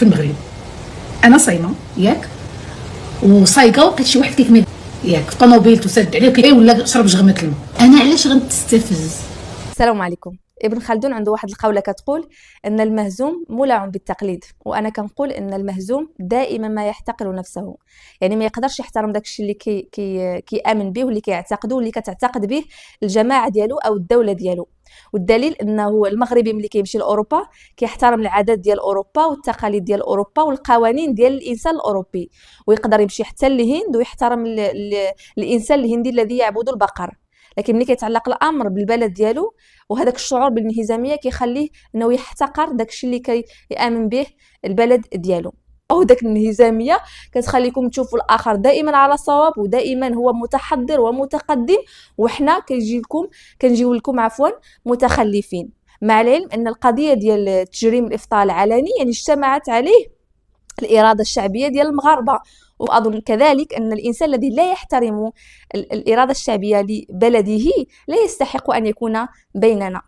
في المغرب انا صايمه ياك وصايقه ولقيت شي واحد كيكمل ياك في طوموبيل تسد عليه ولا شرب جغمه الماء، انا علاش غنتستفز؟ السلام عليكم. ابن خلدون عنده واحد القولة كتقول ان المهزوم مولع بالتقليد، وانا كنقول ان المهزوم دائما ما يحتقر نفسه، يعني ما يقدرش يحترم داكشي اللي كيامن به واللي كيعتقده واللي كتعتقد به الجماعه ديالو او الدوله ديالو. والدليل انه المغربي ملي كيمشي لاوروبا كيحترم العادات ديال اوروبا والتقاليد ديال اوروبا والقوانين ديال الانسان الاوروبي، ويقدر يمشي حتى للهند ويحترم الانسان الهندي الذي يعبد البقر. لكن ملي كيتعلق الامر بالبلد ديالو وهذاك الشعور بالانهزاميه كيخليه انه يحتقر داكشي اللي كيامن به البلد ديالو، او داك الانهزاميه كتخليكم تشوفوا الاخر دائما على صواب ودائما هو متحضر ومتقدم، وحنا كنجيو لكم متخلفين. مع العلم ان القضيه ديال تجريم الافطار العلني يعني اجتمعت عليه الإرادة الشعبية ديال المغاربة، وأظن كذلك أن الإنسان الذي لا يحترم الإرادة الشعبية لبلده لا يستحق أن يكون بيننا.